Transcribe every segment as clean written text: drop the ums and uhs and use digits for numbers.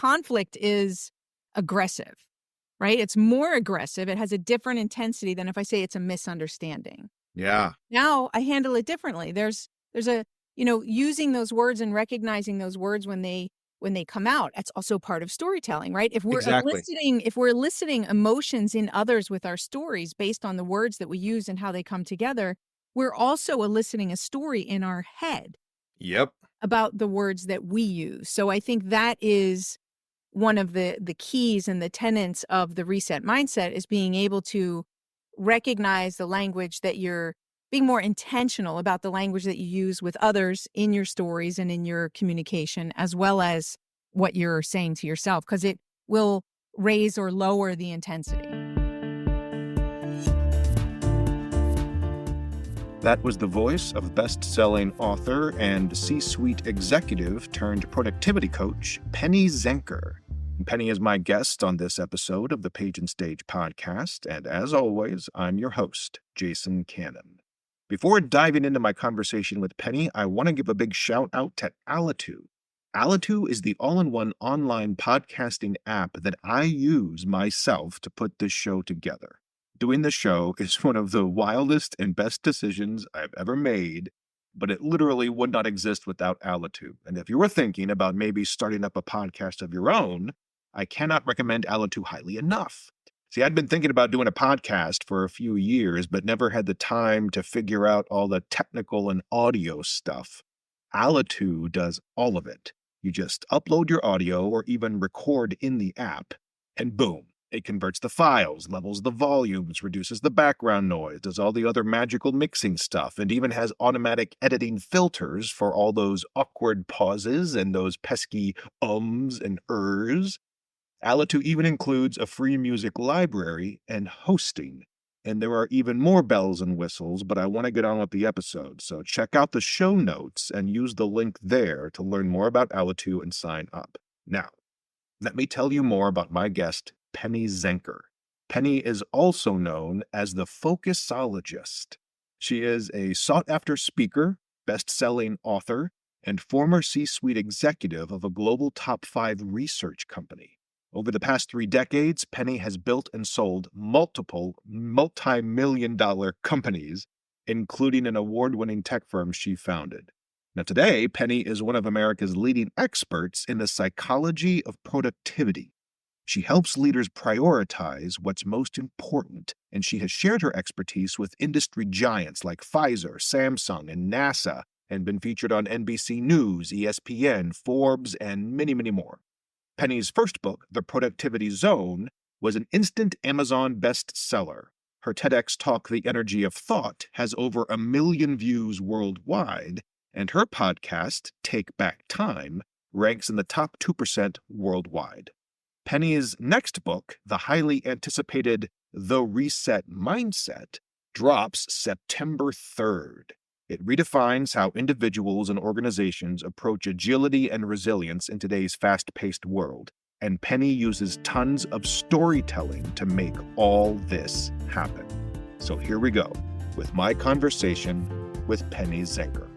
conflict is aggressive, right? It's more aggressive. It has a different intensity than if I say it's a misunderstanding. Yeah. Now I handle it differently. There's a, using those words and recognizing those words when they come out. That's also part of storytelling, right? Exactly. If we're eliciting emotions in others with our stories based on the words that we use and how they come together, we're also eliciting a story in our head Yep. about the words that we use. So I think that is one of the keys and the tenets of the reset mindset is being able to recognize the language that you're being more intentional about the language that you use with others in your stories and in your communication, as well as what you're saying to yourself, because it will raise or lower the intensity. That was the voice of best-selling author and C-suite executive turned productivity coach, Penny Zenker. Penny is my guest on this episode of the Page&Stage podcast, and as always, I'm your host, Jason Cannon. Before diving into my conversation with Penny, I want to give a big shout out to Alitu. Alitu is the all-in-one online podcasting app that I use myself to put this show together. Doing the show is one of the wildest and best decisions I've ever made, but it literally would not exist without Alitu. And if you were thinking about maybe starting up a podcast of your own, I cannot recommend Alitu highly enough. See, I'd been thinking about doing a podcast for a few years, but never had the time to figure out all the technical and audio stuff. Alitu does all of it. You just upload your audio or even record in the app, and boom, it converts the files, levels the volumes, reduces the background noise, does all the other magical mixing stuff, and even has automatic editing filters for all those awkward pauses and those pesky ums and ers. Alitu even includes a free music library and hosting. And there are even more bells and whistles, but I want to get on with the episode. So check out the show notes and use the link there to learn more about Alitu and sign up. Now, let me tell you more about my guest, Penny Zenker. Penny is also known as the Focusologist. She is a sought-after speaker, best-selling author, and former C-suite executive of a global top 5 research company. Over the past 3 decades, Penny has built and sold multiple multi-million-dollar companies, including an award-winning tech firm she founded. Now today, Penny is one of America's leading experts in the psychology of productivity. She helps leaders prioritize what's most important, and she has shared her expertise with industry giants like Pfizer, Samsung, and NASA, and been featured on NBC News, ESPN, Forbes, and many, many more. Penny's first book, The Productivity Zone, was an instant Amazon bestseller. Her TEDx talk, The Energy of Thought, has over 1 million views worldwide, and her podcast, Take Back Time, ranks in the top 2% worldwide. Penny's next book, the highly anticipated The Reset Mindset, drops September 3rd. It redefines how individuals and organizations approach agility and resilience in today's fast-paced world, and Penny uses tons of storytelling to make all this happen. So here we go with my conversation with Penny Zenker.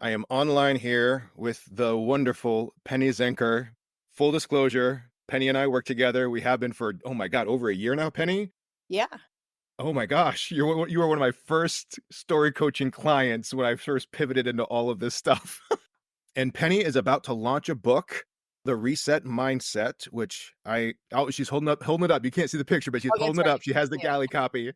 I am online here with the wonderful Penny Zenker. Full disclosure, Penny and I work together. We have been for, oh my God, over a year now, Penny? Yeah. Oh my gosh, you were one of my first story coaching clients when I first pivoted into all of this stuff. And Penny is about to launch a book, The Reset Mindset, which she's holding it up. You can't see the picture, but she's holding it up. She has the galley copy.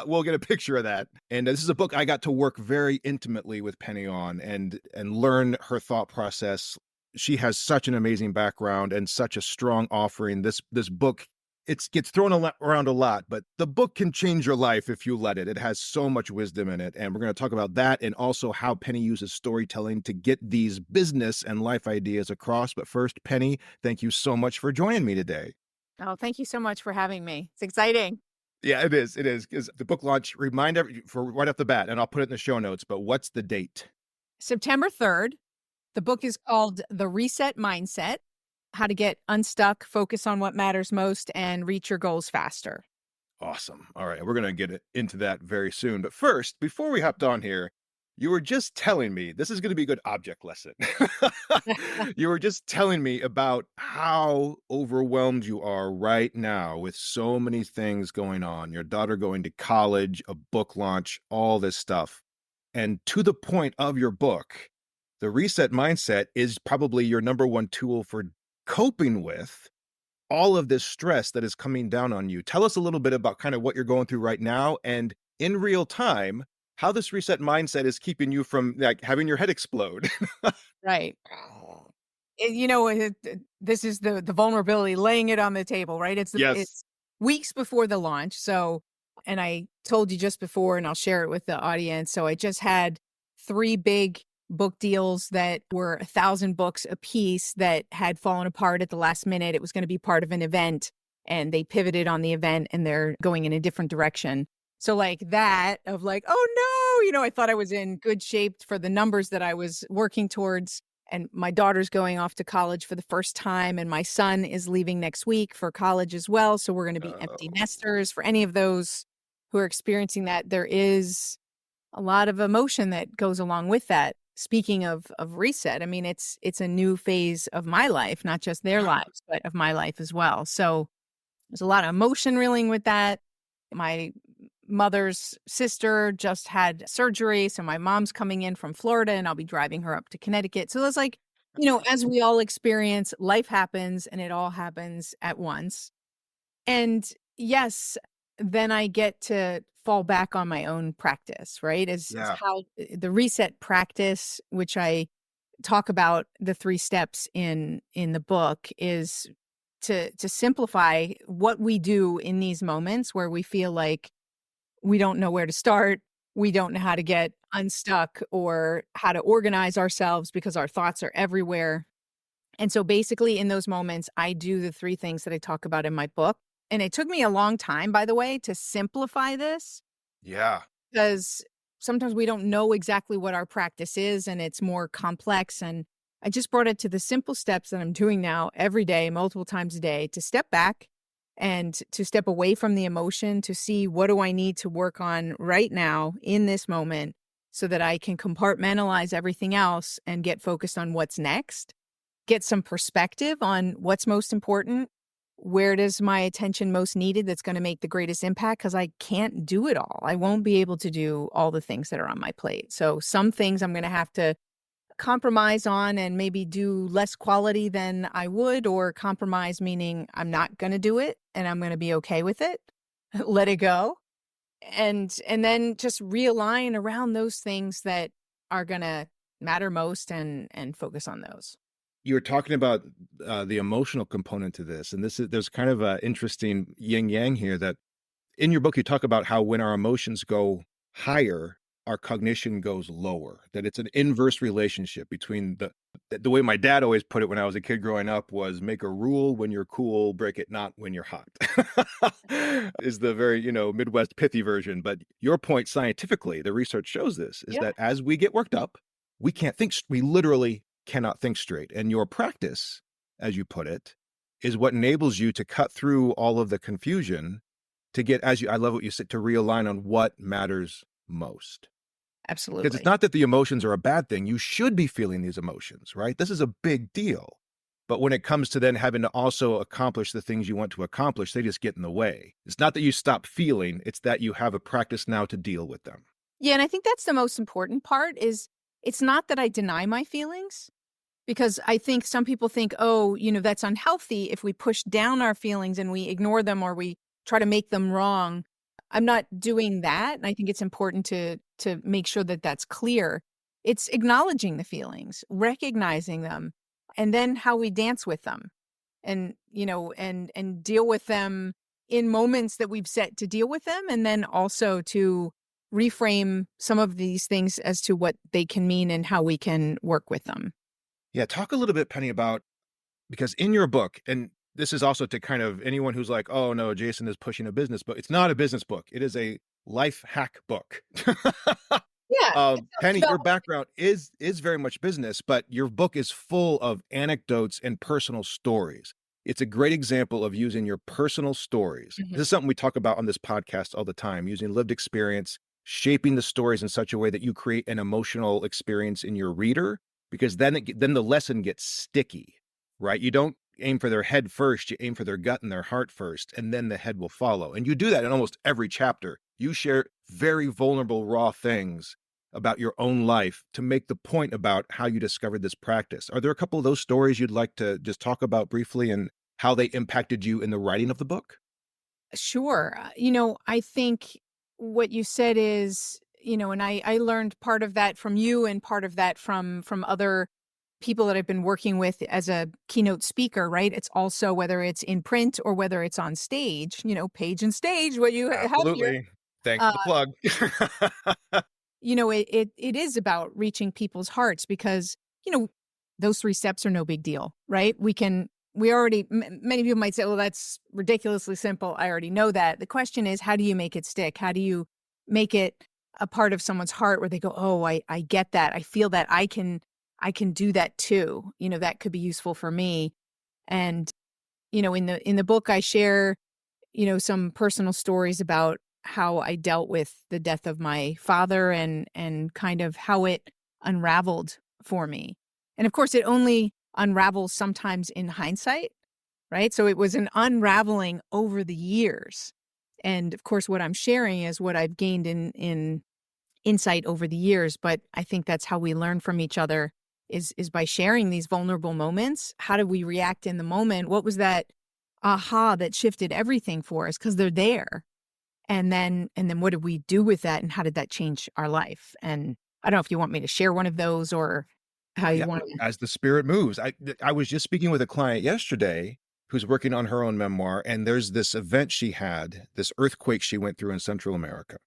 We'll get a picture of that. And this is a book I got to work very intimately with Penny on and learn her thought process. She has such an amazing background and such a strong offering. This book, it gets thrown around a lot, but the book can change your life if you let it. It has so much wisdom in it. And we're going to talk about that and also how Penny uses storytelling to get these business and life ideas across. But first, Penny, thank you so much for joining me today. Oh, thank you so much for having me. It's exciting. Yeah, it is. It is. Because the book launch, for right off the bat, and I'll put it in the show notes, but what's the date? September 3rd. The book is called The Reset Mindset. How to get unstuck, focus on what matters most, and reach your goals faster. Awesome. All right. We're going to get into that very soon. But first, before we hopped on here, You were just telling me this is going to be a good object lesson. You were just telling me about how overwhelmed you are right now with so many things going on. Your daughter going to college, a book launch, all this stuff. And to the point of your book, the reset mindset is probably your number one tool for coping with all of this stress that is coming down on you. Tell us a little bit about kind of what you're going through right now and in real time, how this reset mindset is keeping you from like having your head explode. Right. This is the vulnerability, laying it on the table, right? Yes. It's weeks before the launch. So, and I told you just before, and I'll share it with the audience. So I just had 3 big book deals that were 1,000 books a piece that had fallen apart at the last minute. It was going to be part of an event, and they pivoted on the event, and they're going in a different direction. So like that of like, oh no, I thought I was in good shape for the numbers that I was working towards. And my daughter's going off to college for the first time, and my son is leaving next week for college as well. So we're going to be empty Oh, nesters. For any of those who are experiencing that, there is a lot of emotion that goes along with that. Speaking of reset, I mean, it's a new phase of my life, not just their yeah. lives, but of my life as well. So there's a lot of emotion reeling with that. My mother's sister just had surgery, so my mom's coming in from Florida, and I'll be driving her up to Connecticut. So it's like, as we all experience, life happens, and it all happens at once. And yes, then I get to fall back on my own practice, right? Is Yeah. how the reset practice, which I talk about the 3 steps in the book, is to simplify what we do in these moments where we feel like we don't know where to start. We don't know how to get unstuck or how to organize ourselves because our thoughts are everywhere. And so basically in those moments, I do the 3 things that I talk about in my book. And it took me a long time, by the way, to simplify this Yeah. because sometimes we don't know exactly what our practice is and it's more complex. And I just brought it to the simple steps that I'm doing now every day, multiple times a day, to step back and to step away from the emotion to see what do I need to work on right now in this moment so that I can compartmentalize everything else and get focused on what's next, get some perspective on what's most important. Where does my attention most needed that's going to make the greatest impact? Because I can't do it all. I won't be able to do all the things that are on my plate. So some things I'm going to have to compromise on and maybe do less quality than I would, or compromise meaning I'm not going to do it and I'm going to be okay with it. Let it go. And then just realign around those things that are going to matter most and focus on those. You were talking about the emotional component to this, and there's kind of an interesting yin yang here that in your book you talk about how when our emotions go higher, our cognition goes lower. That it's an inverse relationship between the way my dad always put it when I was a kid growing up was make a rule when you're cool, break it not when you're hot. Is the very Midwest pithy version. But your point scientifically, the research shows this is Yeah, that as we get worked up, we can't think. We literally cannot think straight. And your practice, as you put it, is what enables you to cut through all of the confusion to get, I love what you said, to realign on what matters most. Because it's absolutely. not that the emotions are a bad thing. You should be feeling these emotions, right? This is a big deal. But when it comes to then having to also accomplish the things you want to accomplish, they just get in the way. It's not that you stop feeling, it's that you have a practice now to deal with them. Yeah, and I think that's the most important part is it's not that I deny my feelings because I think some people think, oh, that's unhealthy if we push down our feelings and we ignore them or we try to make them wrong. I'm not doing that. And I think it's important to make sure that that's clear. It's acknowledging the feelings, recognizing them, and then how we dance with them and, and deal with them in moments that we've set to deal with them. And then also to reframe some of these things as to what they can mean and how we can work with them. Yeah, talk a little bit, Penny, about because in your book, and this is also to kind of anyone who's like, oh no, Jason is pushing a business book. It's not a business book. It is a life hack book. Yeah, it's Penny, your self-development. background is very much business, but your book is full of anecdotes and personal stories. It's a great example of using your personal stories. Mhm. This is something we talk about on this podcast all the time, using lived experience shaping the stories in such a way that you create an emotional experience in your reader, because then the lesson gets sticky, right? You don't aim for their head first, you aim for their gut and their heart first, and then the head will follow. And you do that in almost every chapter. You share very vulnerable, raw things about your own life to make the point about how you discovered this practice. Are there a couple of those stories you'd like to just talk about briefly and how they impacted you in the writing of the book? Sure. I think what you said is, and I learned part of that from you and part of that from other people that I've been working with as a keynote speaker, right? It's also whether it's in print or whether it's on stage, Page and Stage, what you have here. Absolutely. Thanks Uh, for the plug. it is about reaching people's hearts because, those 3 steps are no big deal, right? We already many people might say, "Well, that's ridiculously simple. I already know that." The question is, how do you make it stick? How do you make it a part of someone's heart where they go, "Oh, I get that. I feel that. I can do that too." That could be useful for me. And, in the book I share, some personal stories about how I dealt with the death of my father and kind of how it unraveled for me. And of course, it only unravels sometimes in hindsight, right? So it was an unraveling over the years. And of course, what I'm sharing is what I've gained in insight over the years. But I think that's how we learn from each other is by sharing these vulnerable moments. How did we react in the moment? What was that aha that shifted everything for us? Because they're there. And then what did we do with that, and how did that change our life? And I don't know if you want me to share one of those or how you Yeah, want to. as the spirit moves. I was just speaking with a client yesterday who's working on her own memoir, and there's this event she had, this earthquake she went through in Central America.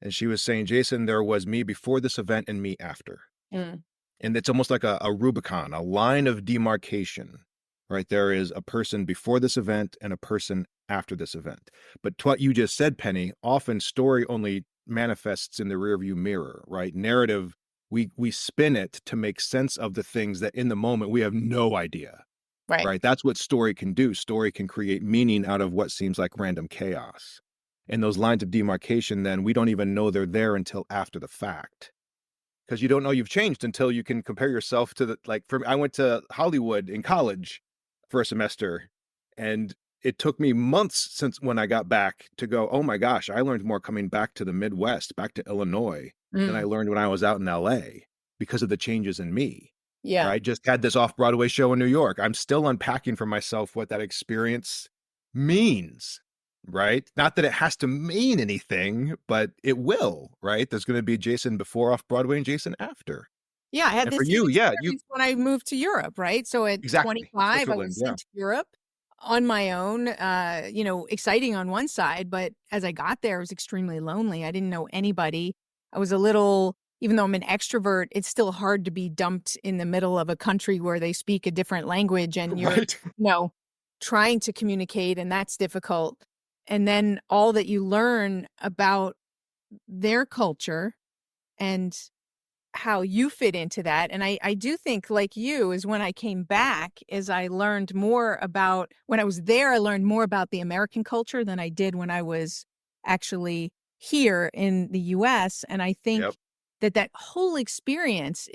And she was saying, Jason, there was me before this event and me after. Mm, And it's almost like a Rubicon, a line of demarcation, right? There is a person before this event and a person after this event. But to what you just said, Penny, often story only manifests in the rearview mirror, right? Narrative, we spin it to make sense of the things that in the moment we have no idea, right. right? That's what story can do. Story can create meaning out of what seems like random chaos. And those lines of demarcation, then we don't even know they're there until after the fact, because you don't know you've changed until you can compare yourself to the, like, for me, I went to Hollywood in college for a semester, and it took me months since when I got back to go, oh my gosh, I learned more coming back to the Midwest, back to Illinois, than I Mm, learned when I was out in LA because of the changes in me. yeah. Right? Just had this off-Broadway show in New York. I'm still unpacking for myself what that experience means, right? Not that it has to mean anything, but it will, right? There's going to be Jason before off-Broadway and Jason after. Yeah, I had And the for same you, yeah, you experience when I moved to Europe, right? So at exactly. 25, I Switzerland, was yeah. sent to Europe on my own, exciting on one side, but as I got there, I was extremely lonely. I didn't know anybody. I was a little, even though I'm an extrovert, it's still hard to be dumped in the middle of a country where they speak a different language and you're, Right. you know, trying to communicate, and that's difficult. And then all that you learn about their culture and how you fit into that. And I do think, like you, is when I came back, is I learned more about when I was there, I learned more about the American culture than I did when I was actually here in the US. And I think Yep. that whole experience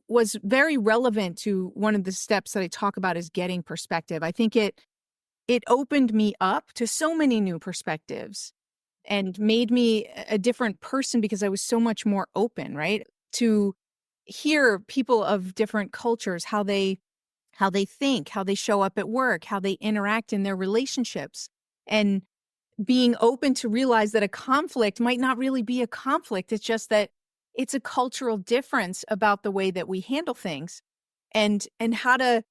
was very relevant to one of the steps that I talk about is getting perspective. I think it opened me up to so many new perspectives and made me a different person because I was so much more open, right? To hear people of different cultures, how they think, how they show up at work, how they interact in their relationships, and being open to realize that a conflict might not really be a conflict. It's just that it's a cultural difference about the way that we handle things and how to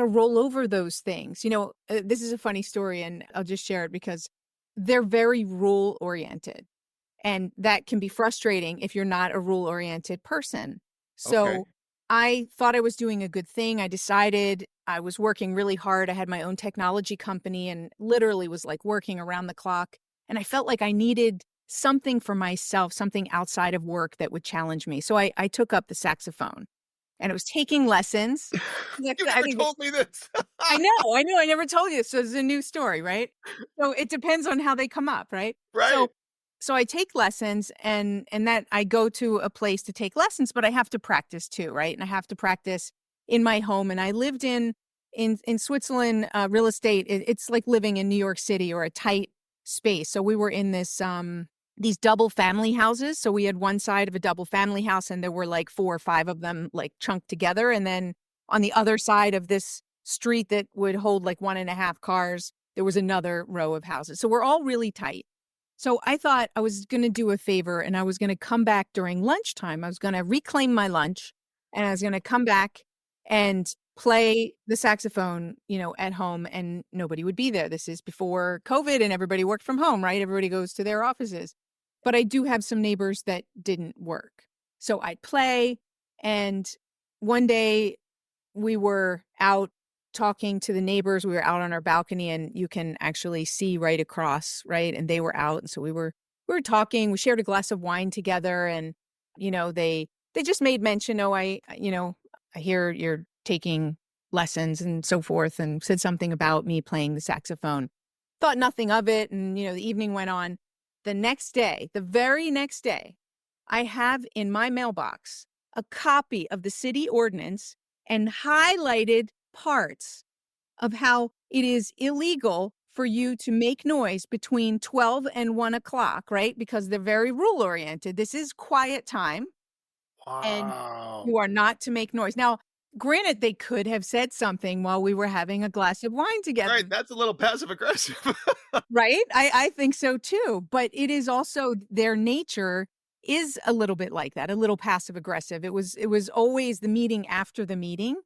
roll over those things. This is a funny story and I'll just share it because they're very rule oriented. And that can be frustrating if you're not a rule oriented person. Okay. So I thought I was doing a good thing. I decided I was working really hard. I had my own technology company and literally was like working around the clock. And I felt like I needed something for myself, something outside of work that would challenge me. So I took up the saxophone and I was taking lessons. You I never think told me this. I know, I know. I never told you. So it's a new story, right? So it depends on how they come up, right? Right. So So I take lessons, and that I go to a place to take lessons, but I have to practice too, right? And I have to practice in my home. And I lived in Switzerland, real estate. It's like living in New York City or a tight space. So we were in these double family houses. So we had one side of a double family house, and there were like 4 or 5 of them like chunked together. And then on the other side of this street that would hold like 1.5 cars, there was another row of houses. So we're all really tight. So I thought I was going to do a favor, and I was going to come back during lunchtime. I was going to reclaim my lunch, and I was going to come back and play the saxophone, at home, and nobody would be there. This is before COVID and everybody worked from home, right? Everybody goes to their offices. But I do have some neighbors that didn't work. So I'd play, and one day we were out talking to the neighbors. We were out on our balcony, and you can actually see right across, right? And they were out. And so we were talking, we shared a glass of wine together, and they just made mention, "Oh, I hear you're taking lessons," and so forth, and said something about me playing the saxophone. Thought nothing of it, and the evening went on. The next day, the very next day, I have in my mailbox a copy of the city ordinance and highlighted parts of how it is illegal for you to make noise between 12 and 1 o'clock, right? Because they're very rule oriented. This is quiet time, and Wow. you are not to make noise. Now, granted, they could have said something while we were having a glass of wine together, Right, that's a little passive aggressive. right? I think so too. But it is also their nature is a little bit like that, a little passive aggressive. It was always the meeting after the meeting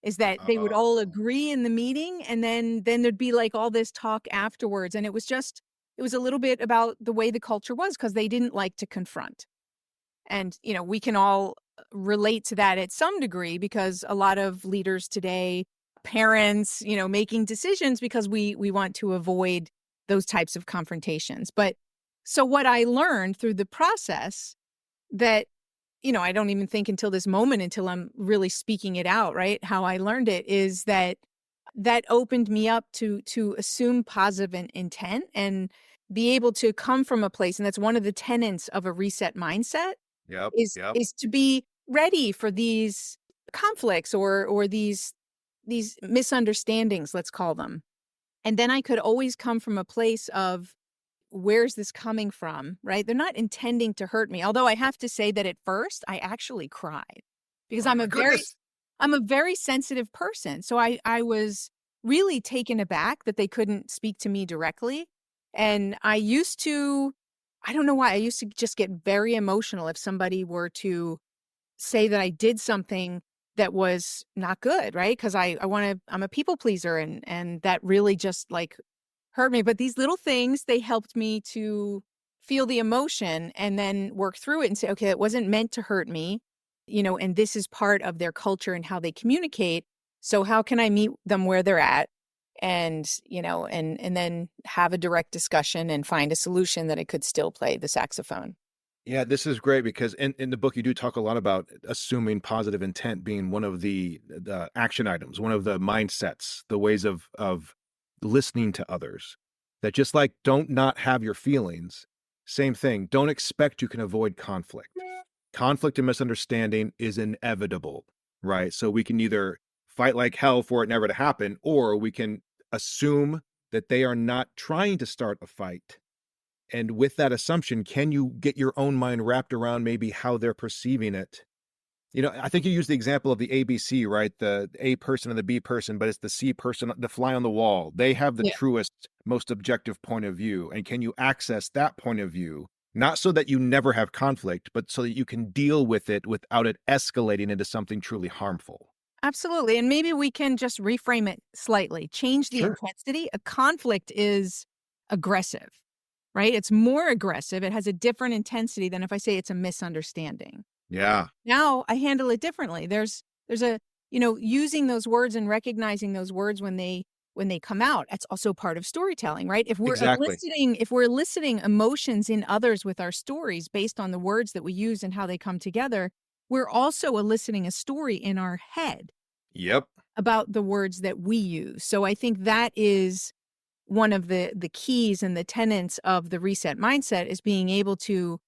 is that they would all Oh. agree in the meeting, and then there'd be like all this talk afterwards. And it was a little bit about the way the culture was because they didn't like to confront. And, we can all relate to that at some degree because a lot of leaders today, parents, making decisions because we want to avoid those types of confrontations. But so what I learned through the process that, I don't even think until this moment, until I'm really speaking it out, right? How I learned it is that opened me up to assume positive intent and be able to come from a place. And that's one of the tenets of a reset mindset Yep, is yep. is to be ready for these conflicts or these misunderstandings, let's call them. And then I could always come from a place of where's this coming from, right? They're not intending to hurt me. Although I have to say that at first I actually cried because Oh my goodness. I'm a very sensitive person. So I was really taken aback that they couldn't speak to me directly. And I don't know why, I used to just get very emotional if somebody were to say that I did something that was not good, right? Because I'm a people pleaser, and that really just like hurt me. But these little things, they helped me to feel the emotion and then work through it and say, okay, it wasn't meant to hurt me, and this is part of their culture and how they communicate. So how can I meet them where they're at? And, and then have a direct discussion and find a solution that I could still play the saxophone. Yeah, this is great because in the book you do talk a lot about assuming positive intent being one of the action items, one of the mindsets, the ways of listening to others. That just like don't not have your feelings, same thing. Don't expect you can avoid conflict. Conflict and misunderstanding is inevitable, right? So we can either fight like hell for it never to happen, or we can assume that they are not trying to start a fight, and with that assumption, can you get your own mind wrapped around maybe how they're perceiving it? I think you used the example of the ABC, right? The A person and the B person, but it's the C person, the fly on the wall. They have the Yeah. truest, most objective point of view. And can you access that point of view? Not so that you never have conflict, but so that you can deal with it without it escalating into something truly harmful. Absolutely. And maybe we can just reframe it slightly, change the Sure. intensity. A conflict is aggressive, right? It's more aggressive. It has a different intensity than if I say it's a misunderstanding. Yeah, Now I handle it differently. There's a, using those words and recognizing those words when they come out. That's also part of storytelling, right? exactly. If we're eliciting emotions in others with our stories based on the words that we use and how they come together, we're also eliciting a story in our head Yep. about the words that we use. So I think that is one of the keys and the tenets of the reset mindset is being able to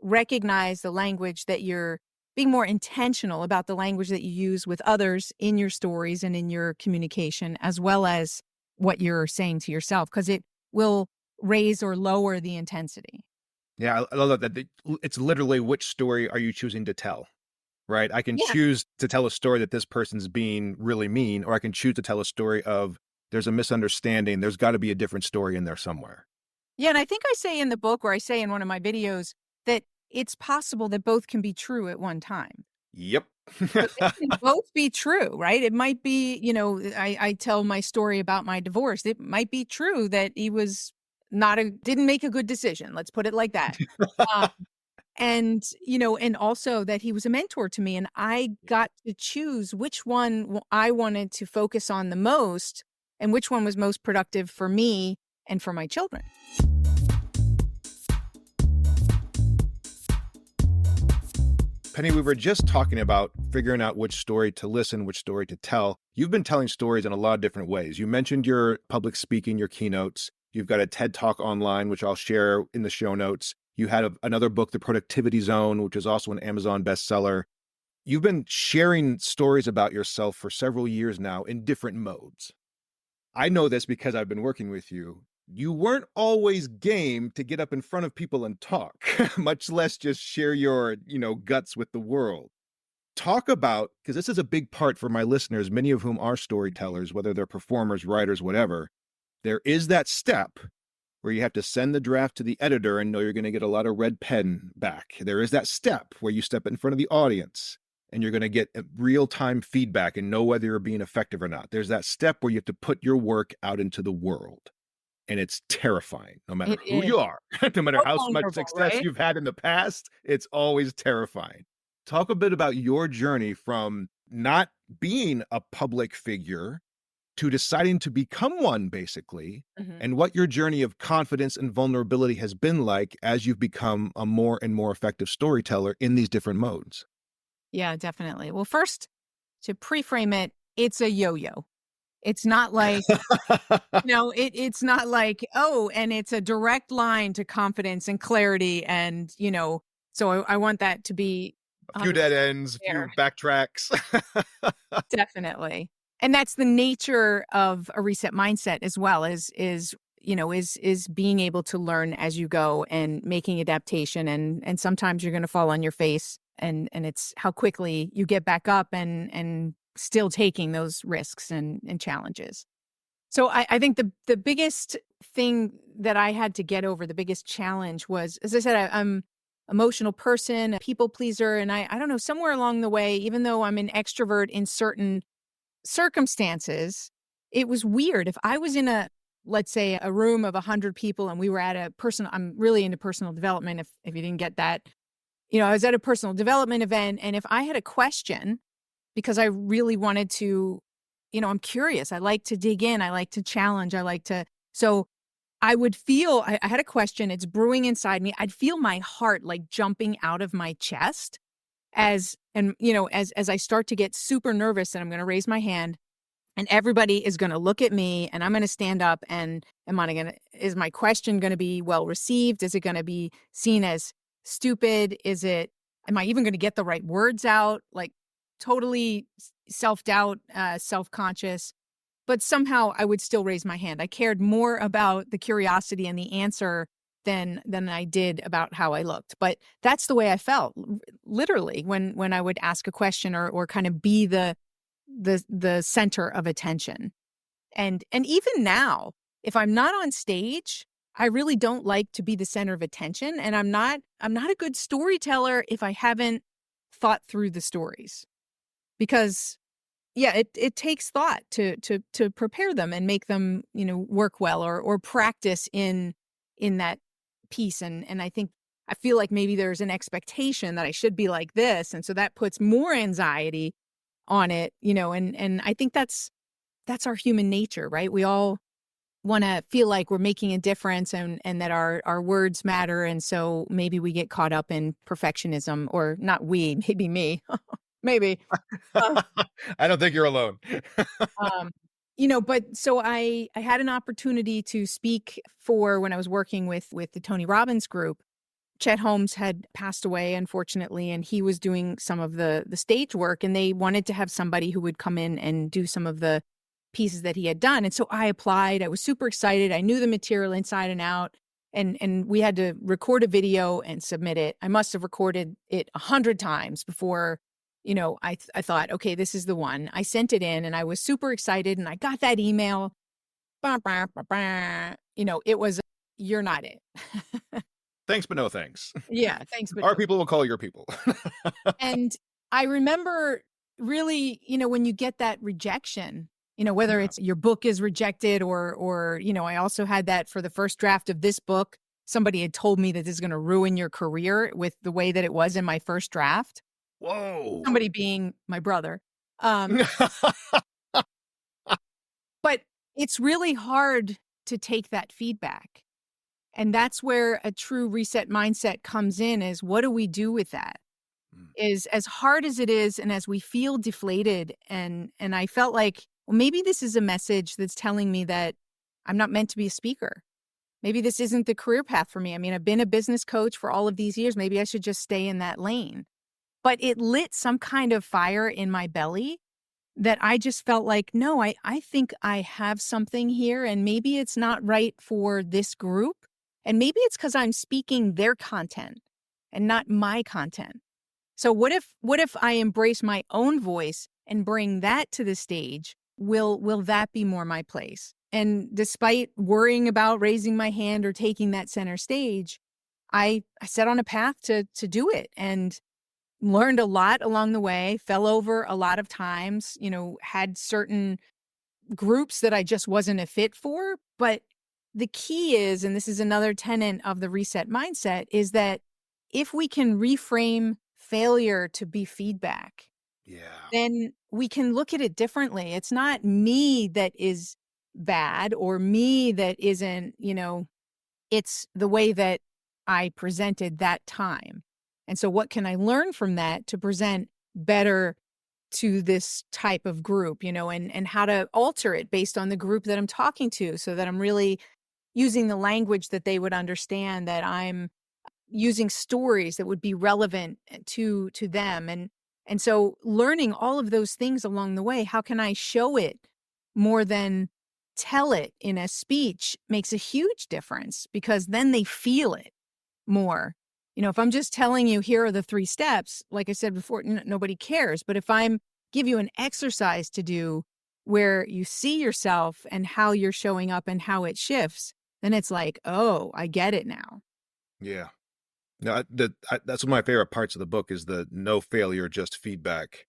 recognize the language that you're being more intentional about the language that you use with others in your stories and in your communication, as well as what you're saying to yourself, because it will raise or lower the intensity. Yeah, I love that. It's literally which story are you choosing to tell, right? I can Yeah. choose to tell a story that this person's being really mean, or I can choose to tell a story of there's a misunderstanding. There's got to be a different story in there somewhere. Yeah, and I think I say in the book, or I say in one of my videos, that it's possible that both can be true at one time. Yep. But they can both be true, right? It might be, I tell my story about my divorce. It might be true that he was not a didn't make a good decision. Let's put it like that. Um, and also that he was a mentor to me, and I got to choose which one I wanted to focus on the most and which one was most productive for me and for my children. Penny, we were just talking about figuring out which story to listen, which story to tell. You've been telling stories in a lot of different ways. You mentioned your public speaking, your keynotes. You've got a TED Talk online, which I'll share in the show notes. You had another book, The Productivity Zone, which is also an Amazon bestseller. You've been sharing stories about yourself for several years now in different modes. I know this because I've been working with you. You weren't always game to get up in front of people and talk, much less just share your, guts with the world. Talk about, because this is a big part for my listeners, many of whom are storytellers, whether they're performers, writers, whatever. There is that step where you have to send the draft to the editor and know you're going to get a lot of red pen back. There is that step where you step in front of the audience and you're going to get real-time feedback and know whether you're being effective or not. There's that step where you have to put your work out into the world. And it's terrifying, no matter It who is you are, no matter so how much vulnerable, success right? you've had in the past, it's always terrifying. Talk a bit about your journey from not being a public figure to deciding to become one, basically, Mhm. and what your journey of confidence and vulnerability has been like as you've become a more and more effective storyteller in these different modes. Yeah, definitely. Well, first, to pre-frame it, it's a yo-yo. It's not like, it's not like, "Oh, and it's a direct line to confidence and clarity," and, so I want that to be A few dead 100% ends, a there. few backtracks. Definitely. And that's the nature of a reset mindset as well, is being able to learn as you go and making adaptation, and sometimes you're gonna fall on your face, and it's how quickly you get back up and still taking those risks and challenges. So I think the biggest thing that I had to get over, the biggest challenge was, as I said, I'm emotional person, a people pleaser, and I don't know, somewhere along the way, even though I'm an extrovert in certain circumstances, it was weird. If I was in let's say, a room of 100 people and we were at I'm really into personal development, if you didn't get that. I was at a personal development event, and if I had a question, because I really wanted to, I'm curious. I like to dig in. I like to challenge. So I would feel, I had a question. It's brewing inside me. I'd feel my heart like jumping out of my chest as I start to get super nervous and I'm going to raise my hand and everybody is going to look at me and I'm going to stand up and is my question going to be well received? Is it going to be seen as stupid? Am I even going to get the right words out? Like totally self-doubt, self-conscious, but somehow I would still raise my hand. I cared more about the curiosity and the answer than I did about how I looked. But that's the way I felt, literally, when I would ask a question or kind of be the center of attention. And even now, if I'm not on stage, I really don't like to be the center of attention, and I'm not a good storyteller if I haven't thought through the stories. Because yeah, it takes thought to prepare them and make them, work well or practice in that piece. And I feel like maybe there's an expectation that I should be like this. And so that puts more anxiety on it, and I think that's our human nature, right? We all want to feel like we're making a difference and that our words matter. And so maybe we get caught up in perfectionism, or not we, maybe me, maybe. Uh, I don't think you're alone. um, But so I had an opportunity to speak for when I was working with the Tony Robbins group. Chet Holmes had passed away, unfortunately, and he was doing some of the stage work, and they wanted to have somebody who would come in and do some of the pieces that he had done. And so I applied. I was super excited. I knew the material inside and out, and we had to record a video and submit it. I must have recorded it 100 times before, I thought, okay, this is the one. I sent it in, and I was super excited, and I got that email. Bah, bah, bah, bah. It was, you're not it. Thanks, but no thanks. Yeah, thanks, but Our no. people will call your people. And I remember really, when you get that rejection, whether Yeah. it's your book is rejected or, I also had that for the first draft of this book. Somebody had told me that this is going to ruin your career with the way that it was in my first draft. Whoa. Somebody being my brother. Um, but it's really hard to take that feedback. And that's where a true reset mindset comes in is what do we do with that? Mm. Is as hard as it is and as we feel deflated and I felt like, well, maybe this is a message that's telling me that I'm not meant to be a speaker. Maybe this isn't the career path for me. I mean, I've been a business coach for all of these years. Maybe I should just stay in that lane. But it lit some kind of fire in my belly that I just felt like, no, I think I have something here and maybe it's not right for this group. And maybe it's because I'm speaking their content and not my content. So what if I embrace my own voice and bring that to the stage? Will that be more my place? And despite worrying about raising my hand or taking that center stage, I set on a path to do it and learned a lot along the way, fell over a lot of times, had certain groups that I just wasn't a fit for. But the key is, and this is another tenet of the reset mindset, is that if we can reframe failure to be feedback, Yeah. then we can look at it differently. It's not me that is bad or me that isn't, it's the way that I presented that time. And so, what can I learn from that to present better to this type of group, and how to alter it based on the group that I'm talking to so that I'm really using the language that they would understand, that I'm using stories that would be relevant to them. And so learning all of those things along the way, how can I show it more than tell it in a speech makes a huge difference because then they feel it more. If I'm just telling you, here are the 3 steps, like I said before, nobody cares. But if I'm give you an exercise to do where you see yourself and how you're showing up and how it shifts, then it's like, oh, I get it now. Yeah. No, that's one of my favorite parts of the book is the no failure, just feedback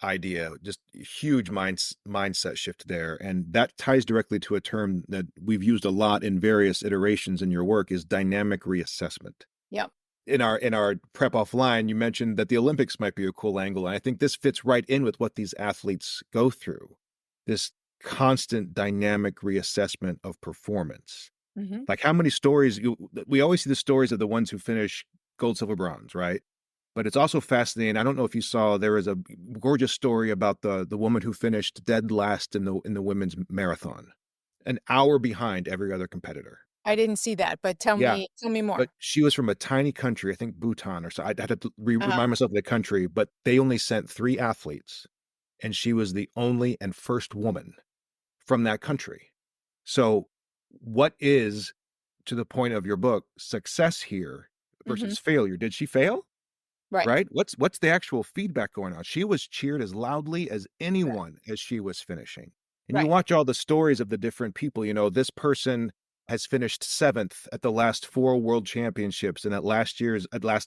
idea. Just huge mindset shift there, and that ties directly to a term that we've used a lot in various iterations in your work is dynamic reassessment. Yep. In our prep offline, you mentioned that the Olympics might be a cool angle, and I think this fits right in with what these athletes go through. This constant dynamic reassessment of performance. Hmm. Like how many stories we always see the stories of the ones who finish gold, silver, bronze, right? But it's also fascinating. I don't know if you saw there was a gorgeous story about the woman who finished dead last in the women's marathon, an hour behind every other competitor. I didn't see that, but tell Yeah, me tell me but more. she was from a tiny country, I think Bhutan or so. I'd have to Uh-huh. remind myself of the country, but they only sent 3 athletes, and she was the only and first woman from that country. So, what is, to the point of your book, success here Mhm. versus failure? Did she fail? Right. Right? What's the actual feedback going on? She was cheered as loudly as Right. anyone as she was finishing. And you Right. watch all the stories of the different people, this person has finished 7th at the last 4 world championships and at last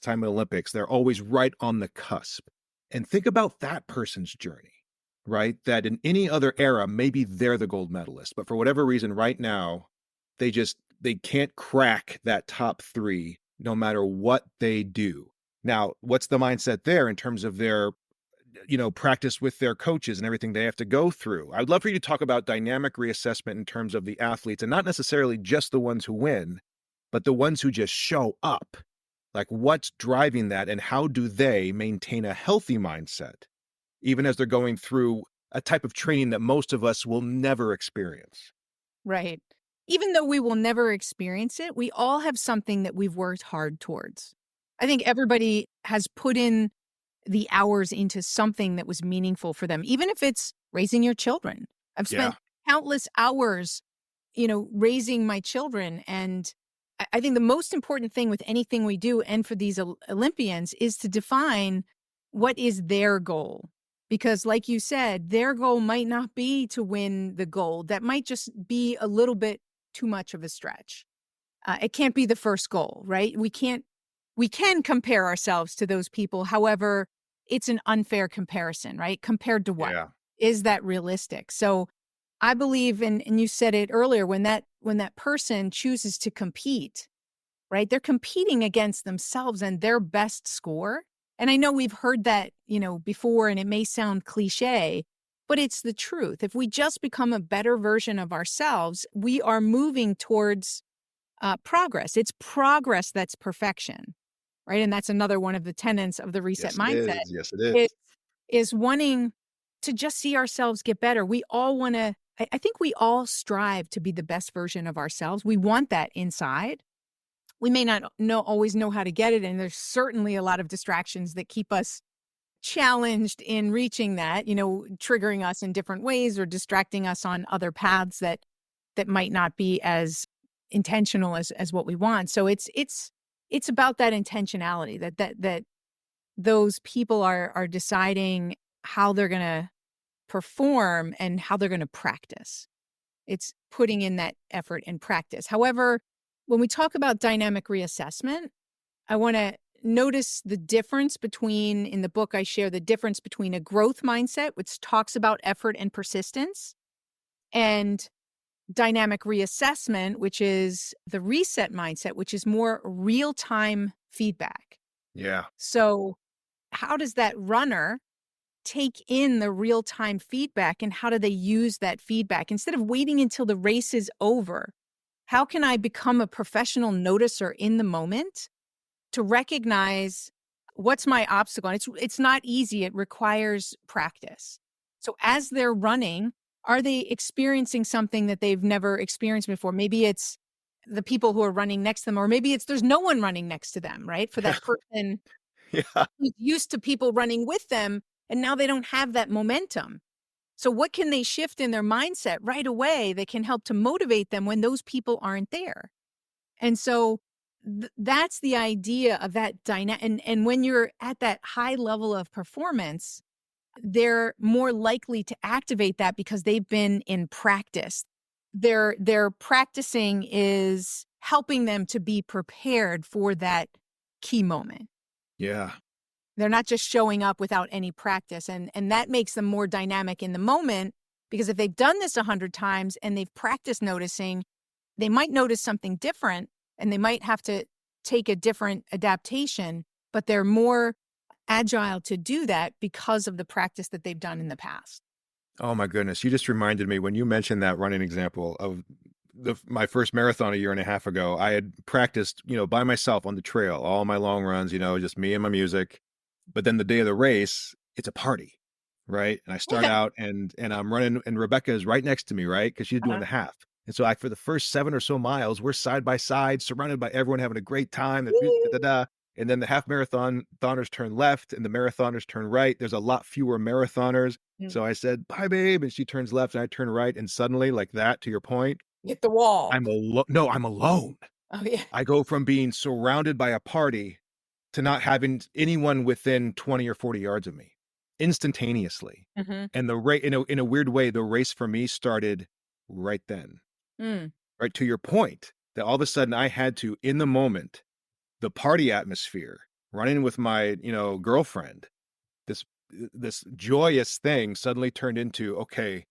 time in Olympics. They're always right on the cusp. And think about that person's journey, right? That in any other era, maybe they're the gold medalist, but for whatever reason right now, they can't crack that top 3 no matter what they do. Now, what's the mindset there in terms of their, practice with their coaches and everything they have to go through? I would love for you to talk about dynamic reassessment in terms of the athletes and not necessarily just the ones who win, but the ones who just show up. Like what's driving that and how do they maintain a healthy mindset even as they're going through a type of training that most of us will never experience. Right. Even though we will never experience it, we all have something that we've worked hard towards. I think everybody has put in the hours into something that was meaningful for them, even if it's raising your children. I've Yeah. spent countless hours, raising my children. And I think the most important thing with anything we do and for these Olympians is to define what is their goal. Because, like you said, their goal might not be to win the gold. That might just be a little bit too much of a stretch. It can't be the first goal, right? We can compare ourselves to those people. However, it's an unfair comparison, right? Compared to what? Yeah. Is that realistic? So I believe, and you said it earlier, when that person chooses to compete, right? They're competing against themselves and their best score. And I know we've heard that, before, and it may sound cliche, but it's the truth. If we just become a better version of ourselves, we are moving towards progress. It's progress that's perfection, right? And that's another one of the tenets of the reset Yes, it mindset is. Yes, it is. is, is wanting to just see ourselves get better. We all want to, I think we all strive to be the best version of ourselves. We want that inside. We may not always know how to get it. And there's certainly a lot of distractions that keep us challenged in reaching that, triggering us in different ways or distracting us on other paths that might not be as intentional as what we want. So it's about that intentionality that those people are deciding how they're going to perform and how they're going to practice. It's putting in that effort and practice. However, when we talk about dynamic reassessment, I want to notice the difference between, in the book, I share the difference between a growth mindset, which talks about effort and persistence, and dynamic reassessment, which is the reset mindset, which is more real time feedback. Yeah. So, how does that runner take in the real time feedback and how do they use that feedback instead of waiting until the race is over? How can I become a professional noticer in the moment to recognize what's my obstacle? And it's not easy. It requires practice. So as they're running, are they experiencing something that they've never experienced before? Maybe it's the people who are running next to them, or maybe it's there's no one running next to them, right? For that person Yeah. who's used to people running with them, and now they don't have that momentum. So what can they shift in their mindset right away that can help to motivate them when those people aren't there? And so that's the idea of that dynamic. And when you're at that high level of performance, they're more likely to activate that because they've been in practice. Their practicing is helping them to be prepared for that key moment. Yeah. They're not just showing up without any practice. And that makes them more dynamic in the moment because if they've done this 100 times and they've practiced noticing, they might notice something different and they might have to take a different adaptation, but they're more agile to do that because of the practice that they've done in the past. Oh my goodness. You just reminded me when you mentioned that running example of my first marathon a year and a half ago. I had practiced, by myself on the trail, all my long runs, just me and my music. But then the day of the race, it's a party, right? And I start Yeah. out and I'm running and Rebecca is right next to me, right? Because she's doing Uh-huh. the half. And so for the first 7 or so miles, we're side by side, surrounded by everyone having a great time. Woo! And then the half marathoners turn left and the marathoners turn right. There's a lot fewer marathoners. Mm. So I said, bye, babe. And she turns left and I turn right. And suddenly, like that, to your point, Hit the wall. I'm alone. No, I'm alone. Oh, yeah. I go from being surrounded by a party to not having anyone within 20 or 40 yards of me instantaneously. Mm-hmm. And the race, in a weird way, the race for me started right then, Mm. right to your point that all of a sudden I had to, in the moment, the party atmosphere, running with my, girlfriend, this joyous thing suddenly turned into, okay,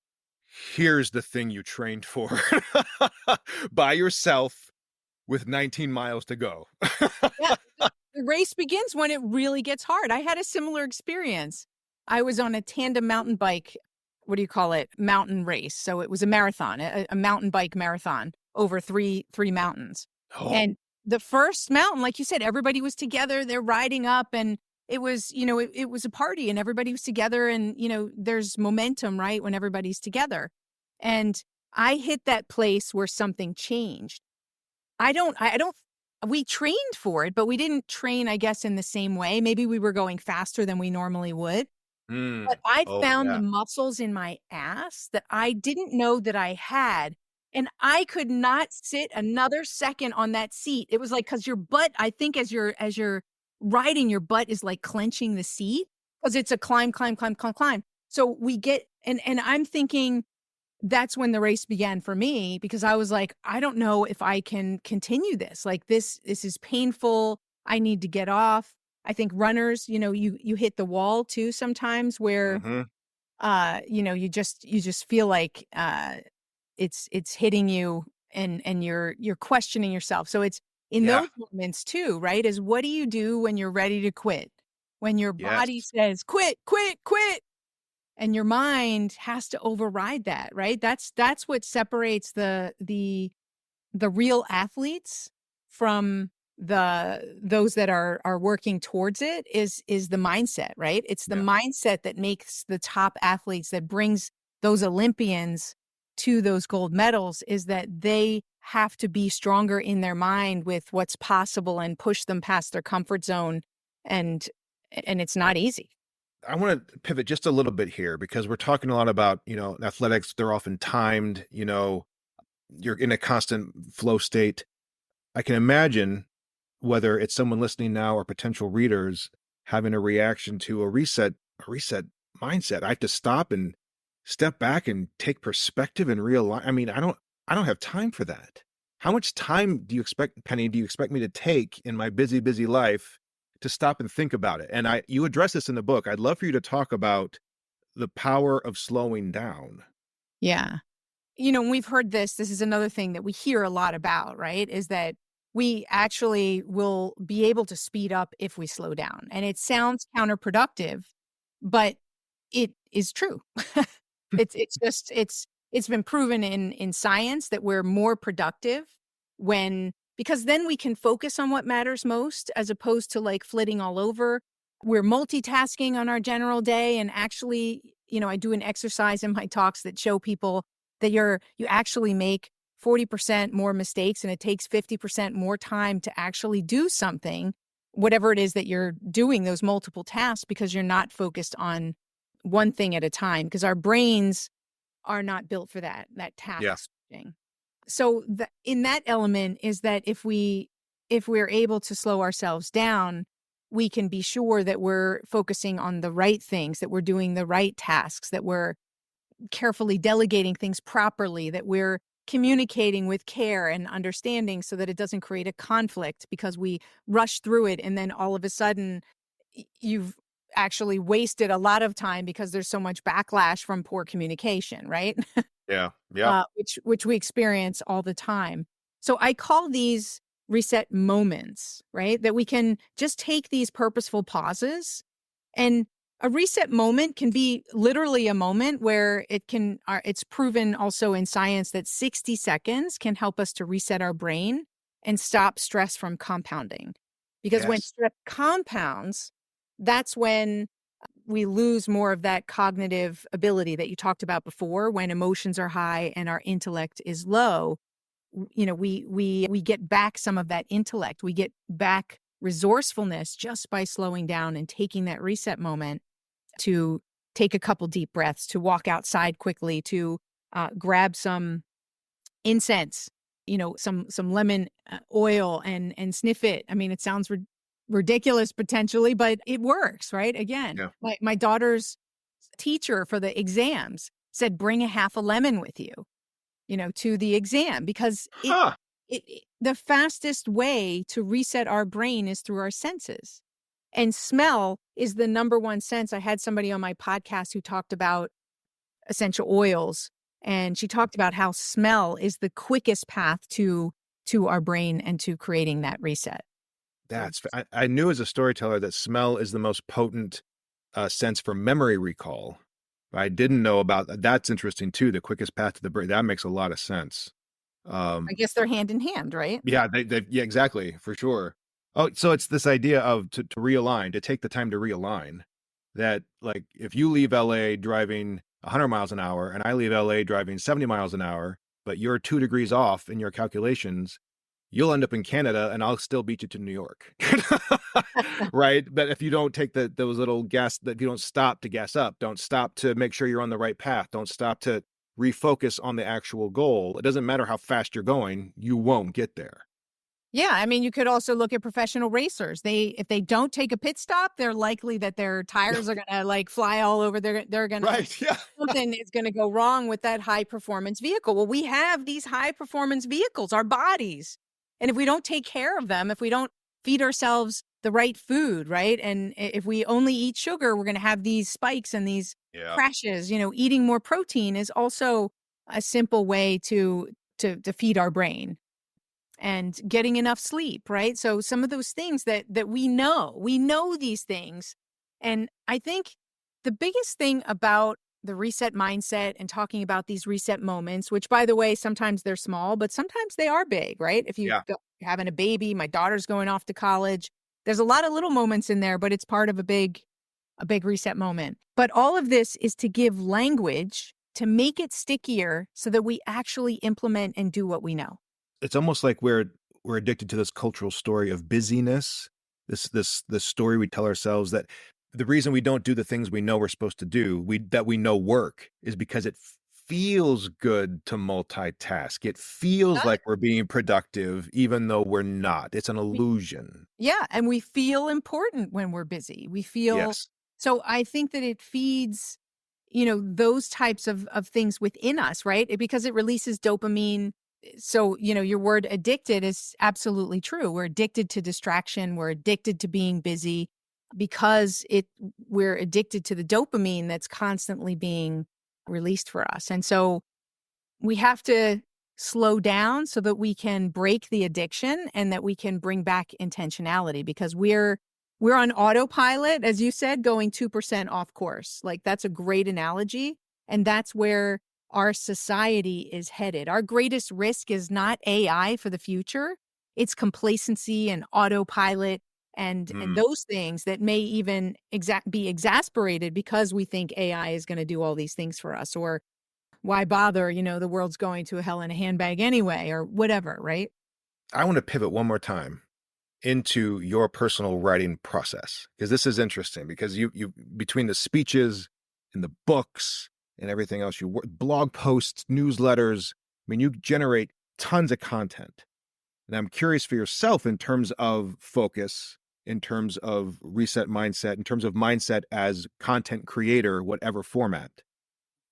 here's the thing you trained for by yourself with 19 miles to go. Yeah. The race begins when it really gets hard. I had a similar experience. I was on a tandem mountain bike, what do you call it? Mountain race. So it was a marathon, a mountain bike marathon over three mountains. Oh, And the first mountain, like you said, everybody was together, they're riding up and it was, it was a party and everybody was together and, there's momentum, right? When everybody's together. And I hit that place where something changed. I don't we trained for it, but we didn't train, I guess, in the same way. Maybe we were going faster than we normally would. But Mm. I Oh, found the yeah. muscles in my ass that I didn't know that I had, and I could not sit another second on that seat. It was like, because your butt, I think as you're riding, your butt is, like, clenching the seat because it's a climb, climb, climb, climb, climb. So we get and I'm thinking that's when the race began for me because I was like, "I don't know if I can continue this. Like, this is painful. I need to get off." I think runners, you hit the wall too sometimes where, Hmm. you just feel like, it's hitting you and you're questioning yourself. So it's in Yeah. those moments too, right? Is what do you do when you're ready to quit? When your body Yes. says, "Quit, quit, quit." And your mind has to override that, right? That's what separates the real athletes from those that are working towards it is the mindset, right? It's the Yeah. mindset that makes the top athletes, that brings those Olympians to those gold medals, is that they have to be stronger in their mind with what's possible and push them past their comfort zone, and and it's not easy. I want to pivot just a little bit here because we're talking a lot about, athletics. They're often timed, you're in a constant flow state. I can imagine whether it's someone listening now or potential readers having a reaction to a reset mindset. I have to stop and step back and take perspective and realize. I mean, I don't have time for that. How much time do you expect, Penny, do you expect me to take in my busy, busy life to stop and think about it? And you address this in the book. I'd love for you to talk about the power of slowing down. Yeah. When we've heard this is another thing that we hear a lot about, right? Is that we actually will be able to speed up if we slow down. And it sounds counterproductive, but it is true. It's been proven in science that we're more productive when, because then we can focus on what matters most as opposed to like flitting all over. We're multitasking on our general day, and actually, I do an exercise in my talks that show people that you actually make 40% more mistakes and it takes 50% more time to actually do something, whatever it is that you're doing, those multiple tasks, because you're not focused on one thing at a time, because our brains are not built for that Yeah. task switching. So in that element is that if we're able to slow ourselves down, we can be sure that we're focusing on the right things, that we're doing the right tasks, that we're carefully delegating things properly, that we're communicating with care and understanding so that it doesn't create a conflict because we rush through it and then all of a sudden you've actually wasted a lot of time because there's so much backlash from poor communication, right? Yeah. Yep. Which we experience all the time. So I call these reset moments, right? That we can just take these purposeful pauses, and a reset moment can be literally a moment where it's proven also in science that 60 seconds can help us to reset our brain and stop stress from compounding. Because when Yes. stress compounds, that's when we lose more of that cognitive ability that you talked about before. When emotions are high and our intellect is low, we get back some of that intellect. We get back resourcefulness just by slowing down and taking that reset moment to take a couple deep breaths, to walk outside quickly, to grab some incense, some lemon oil and sniff it. I mean, it sounds ridiculous potentially, but it works, right? Again, Yeah. my daughter's teacher for the exams said, bring a half a lemon with you, to the exam, because Huh. the fastest way to reset our brain is through our senses. And smell is the number one sense. I had somebody on my podcast who talked about essential oils, and she talked about how smell is the quickest path to our brain and to creating that reset. So I knew as a storyteller that smell is the most potent sense for memory recall. I didn't know about that. That's interesting too. The quickest path to the brain. That makes a lot of sense. I Um, guess they're hand in hand, right? yeah, yeah, exactly, for sure. Oh, so it's this idea of to realign, to take the time to realign. That like if you leave LA driving 100 miles an hour and I leave LA driving 70 miles an hour, but you're 2 degrees off in your calculations, you'll end up in Canada and I'll still beat you to New York. Right? But if you don't take those little gas, that if you don't stop to gas up, don't stop to make sure you're on the right path, don't stop to refocus on the actual goal. It doesn't matter how fast you're going, you won't get there. Yeah, I mean, you could also look at professional racers. If they don't take a pit stop, they're likely that their tires are gonna like fly all over. They're gonna Right. Yeah. something is gonna go wrong with that high performance vehicle. Well, we have these high performance vehicles, our bodies, and if we don't take care of them, if we don't feed ourselves the right food, right, and if we only eat sugar, we're gonna have these spikes and these Yeah. crashes. Eating more protein is also a simple way to feed our brain and getting enough sleep, right? So some of those things that we know these things. And I think the biggest thing about the reset mindset and talking about these reset moments, which by the way, sometimes they're small, but sometimes they are big, right? If you Yeah. go having a baby, my daughter's going off to college, there's a lot of little moments in there, but it's part of a big reset moment. But all of this is to give language to make it stickier so that we actually implement and do what we know. It's almost like we're addicted to this cultural story of busyness. This story we tell ourselves that the reason we don't do the things we know we're supposed to do, we know work, is because it feels good to multitask. It feels like we're being productive, even though we're not. It's an illusion. Yeah, and we feel important when we're busy. We feel Yes. so I think that it feeds, those types of things within us, right? Because it releases dopamine. So, your word addicted is absolutely true. We're addicted to distraction. We're addicted to being busy because we're addicted to the dopamine that's constantly being released for us. And so we have to slow down so that we can break the addiction and that we can bring back intentionality because we're on autopilot, as you said, going 2% off course. Like that's a great analogy. And that's where our society is headed. Our greatest risk is not AI for the future. It's complacency and autopilot and Mm. those things that may even be exasperated because we think AI is going to do all these things for us or why bother? The world's going to hell in a handbag anyway, or whatever, right? I want to pivot one more time into your personal writing process because this is interesting because you between the speeches and the books and everything else, blog posts, newsletters. I mean, you generate tons of content, and I'm curious for yourself in terms of focus, in terms of reset mindset, in terms of mindset as content creator, whatever format.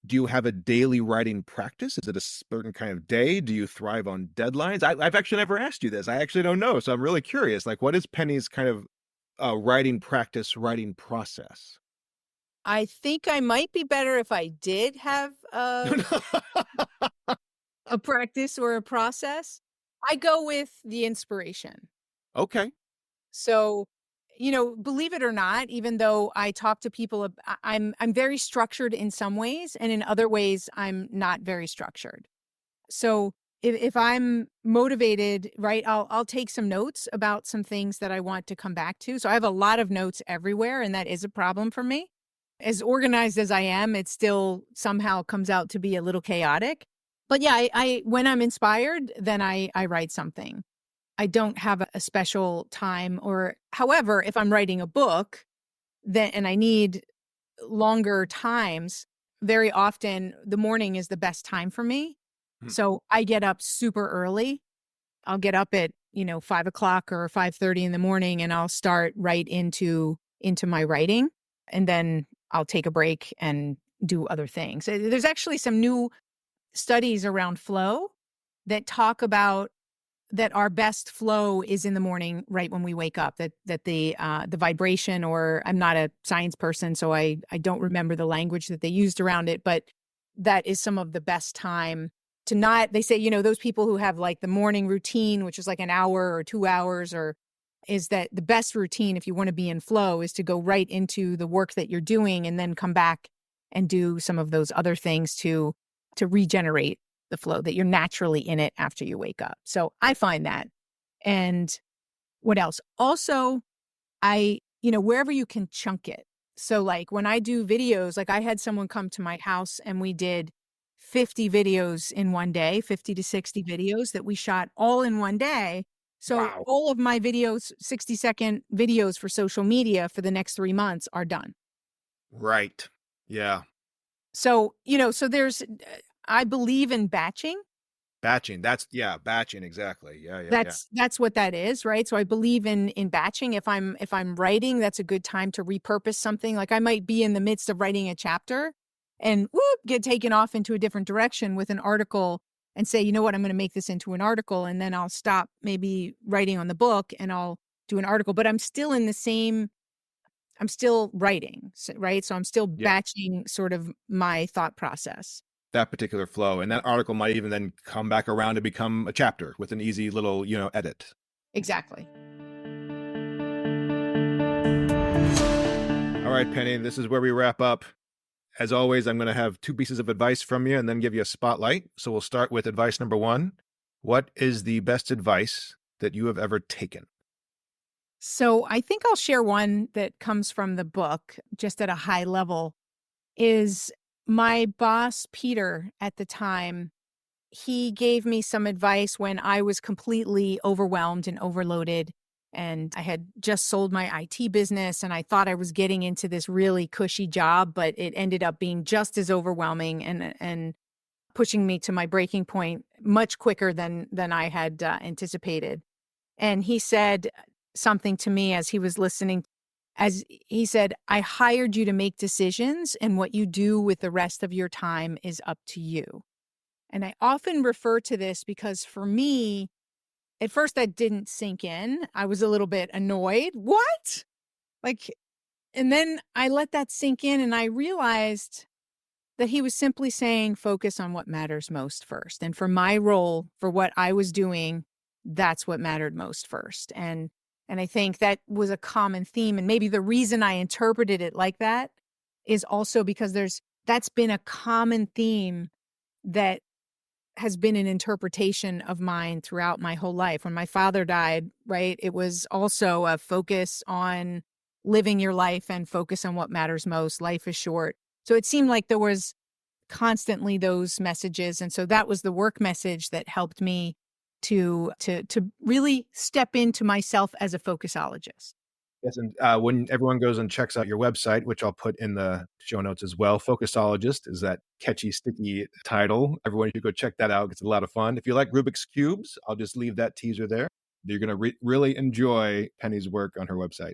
Do you have a daily writing practice? Is it a certain kind of day? Do you thrive on deadlines? I've actually never asked you this. I actually don't know. So I'm really curious. Like, what is Penny's kind of writing practice, writing process? I think I might be better if I did have a practice or a process. I go with the inspiration. Okay. So, believe it or not, even though I talk to people, I'm very structured in some ways, and in other ways, I'm not very structured. So if I'm motivated, right, I'll take some notes about some things that I want to come back to. So I have a lot of notes everywhere, and that is a problem for me. As organized as I am, it still somehow comes out to be a little chaotic. But yeah, I when I'm inspired, then I write something. I don't have a special time or however, if I'm writing a book, then and I need longer times, very often the morning is the best time for me. Hmm. So I get up super early. I'll get up at, 5 o'clock or 5:30 in the morning and I'll start right into my writing. And then I'll take a break and do other things. There's actually some new studies around flow that talk about that our best flow is in the morning right when we wake up that the vibration or I'm not a science person so I don't remember the language that they used around it but that is some of the best time to not they say those people who have like the morning routine which is like an hour or 2 hours or is that the best routine if you want to be in flow is to go right into the work that you're doing and then come back and do some of those other things to regenerate the flow that you're naturally in it after you wake up. So I find that. And What else? Also, wherever you can chunk it. So like when I do videos, like I had someone come to my house and we did 50 videos in one day, 50 to 60 videos that we shot all in one day. So Wow. all of my videos, 60-second videos for social media for the next 3 months are done. Right. Yeah. So, so I believe in batching. Batching. Batching. Exactly. Yeah. Yeah. Yeah. That's what that is, right? So I believe in batching. If I'm writing, that's a good time to repurpose something. Like I might be in the midst of writing a chapter and whoop, get taken off into a different direction with an article and say, you know what, I'm going to make this into an article, and then I'll stop maybe writing on the book and I'll do an article, but I'm still I'm still writing, right? So I'm still Yeah. batching sort of my thought process. That particular flow. And that article might even then come back around to become a chapter with an easy little, edit. Exactly. All right, Penny, this is where we wrap up. As always, I'm going to have two pieces of advice from you and then give you a spotlight. So we'll start with advice number one. What is the best advice that you have ever taken? So I think I'll share one that comes from the book, just at a high level, is my boss, Peter, at the time. He gave me some advice when I was completely overwhelmed and overloaded. And I had just sold my IT business and I thought I was getting into this really cushy job, but it ended up being just as overwhelming and pushing me to my breaking point much quicker than I had anticipated. And he said something to me as he was listening. As he said, I hired you to make decisions, and what you do with the rest of your time is up to you. And I often refer to this because for me, at first that didn't sink in. I was a little bit annoyed. What? Like, and then I let that sink in and I realized that he was simply saying, focus on what matters most first. And for my role, for what I was doing, that's what mattered most first. And I think that was a common theme. And maybe the reason I interpreted it like that is also because that's been a common theme that has been an interpretation of mine throughout my whole life. When my father died, right, it was also a focus on living your life and focus on what matters most. Life is short. So it seemed like there was constantly those messages. And so that was the work message that helped me to really step into myself as a focusologist. Yes, and when everyone goes and checks out your website, which I'll put in the show notes as well, Focusologist is that catchy, sticky title. Everyone should go check that out. It's a lot of fun. If you like Rubik's Cubes, I'll just leave that teaser there. You're going to really enjoy Penny's work on her website.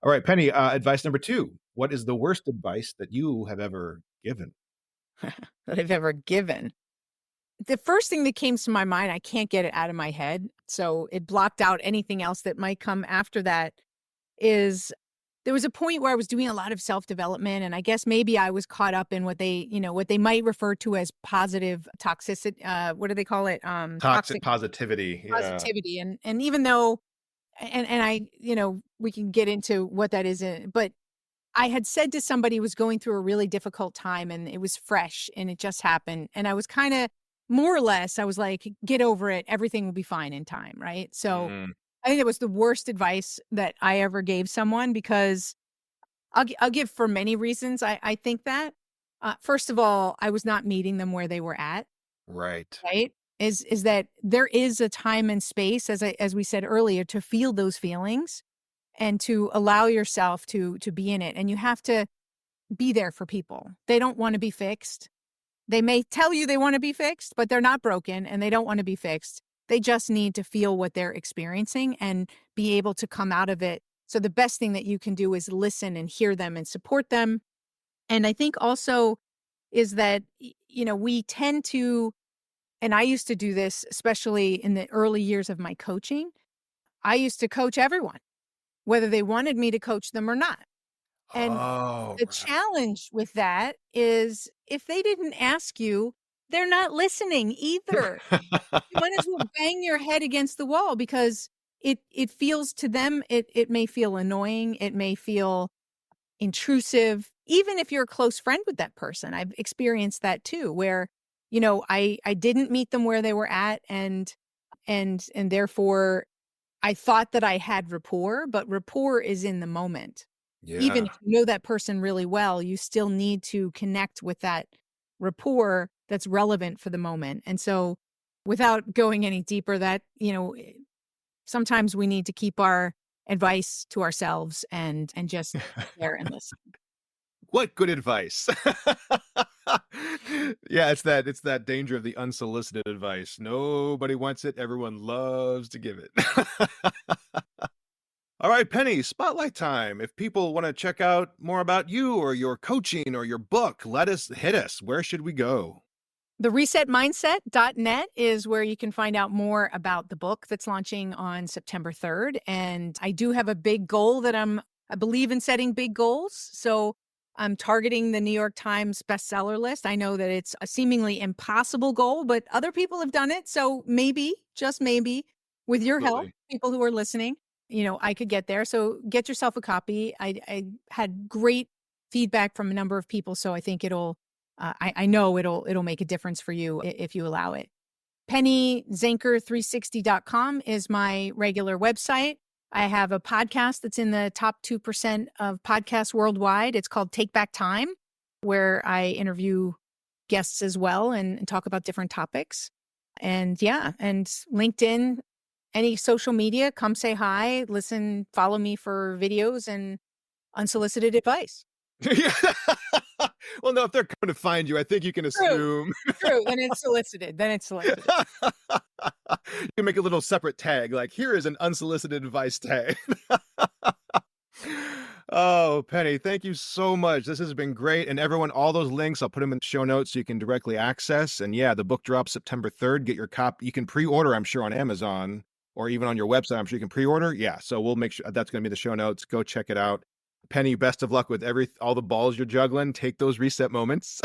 All right, Penny, advice number two. What is the worst advice that you have ever given? That I've ever given. The first thing that came to my mind, I can't get it out of my head. So it blocked out anything else that might come after that, is there was a point where I was doing a lot of self-development, and I guess maybe I was caught up in what they might refer to as positive toxicity. What do they call it? Toxic Toxic positivity. Yeah. positivity. And even though, and I, we can get into what that is, but I had said to somebody who was going through a really difficult time and it was fresh and it just happened. And I was kind of more or less, I was like, get over it. Everything will be fine in time. Right. So Mm, I think it was the worst advice that I ever gave someone because I'll give for many reasons. I think that, first of all, I was not meeting them where they were at. right. Right. Is that there is a time and space, as we said earlier, to feel those feelings and to allow yourself to be in it. And you have to be there for people. They don't want to be fixed. They may tell you they want to be fixed, but they're not broken and they don't want to be fixed. They just need to feel what they're experiencing and be able to come out of it. So the best thing that you can do is listen and hear them and support them. And I think also is that, we tend to, and I used to do this, especially in the early years of my coaching. I used to coach everyone, whether they wanted me to coach them or not. And Oh, the right. challenge with that is if they didn't ask you, they're not listening either. You might as well bang your head against the wall because it feels to them, it may feel annoying, it may feel intrusive, even if you're a close friend with that person. I've experienced that too, where, I didn't meet them where they were at and therefore I thought that I had rapport, but rapport is in the moment. Even Yeah. if you know that person really well, you still need to connect with that rapport that's relevant for the moment. And so without going any deeper, that, sometimes we need to keep our advice to ourselves and just sit there and listen. What good advice. Yeah, it's that danger of the unsolicited advice. Nobody wants it, everyone loves to give it. All right, Penny, spotlight time. If people want to check out more about you or your coaching or your book, hit us. Where should we go? TheResetMindset.net is where you can find out more about the book that's launching on September 3rd. And I do have a big goal I believe in setting big goals. So I'm targeting the New York Times bestseller list. I know that it's a seemingly impossible goal, but other people have done it. So maybe, just maybe, with your help, Absolutely. people who are listening, I could get there. So get yourself a copy. I had great feedback from a number of people. So I think I know it'll make a difference for you if you allow it. Penny Zenker 360.com is my regular website. I have a podcast that's in the top 2% of podcasts worldwide. It's called Take Back Time, where I interview guests as well and talk about different topics. And and LinkedIn, any social media, come say hi, listen, follow me for videos and unsolicited advice. Yeah. Well, no, if they're coming to find you, I think you can True. assume. True. Then it's solicited. You can make a little separate tag, like here is an unsolicited advice tag. Oh, Penny, thank you so much. This has been great. And everyone, all those links, I'll put them in the show notes so you can directly access. And yeah, the book drops September 3rd. Get your copy. You can pre-order, I'm sure, on Amazon or even on your website. I'm sure you can pre-order. Yeah. So we'll make sure that's going to be the show notes. Go check it out. Penny, best of luck with all the balls you're juggling. Take those reset moments.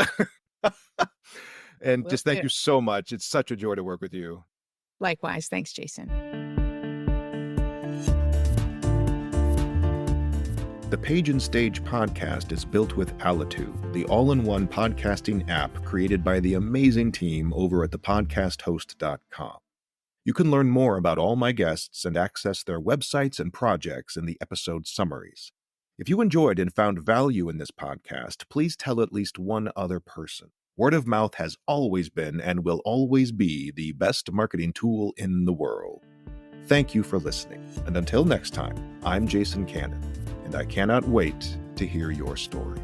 And Will just thank do. you so much. It's such a joy to work with you. Likewise. Thanks, Jason. The Page&Stage podcast is built with Alitude, the all-in-one podcasting app created by the amazing team over at thepodcasthost.com. You can learn more about all my guests and access their websites and projects in the episode summaries. If you enjoyed and found value in this podcast, please tell at least one other person. Word of mouth has always been and will always be the best marketing tool in the world. Thank you for listening, and until next time, I'm Jason Cannon, and I cannot wait to hear your story.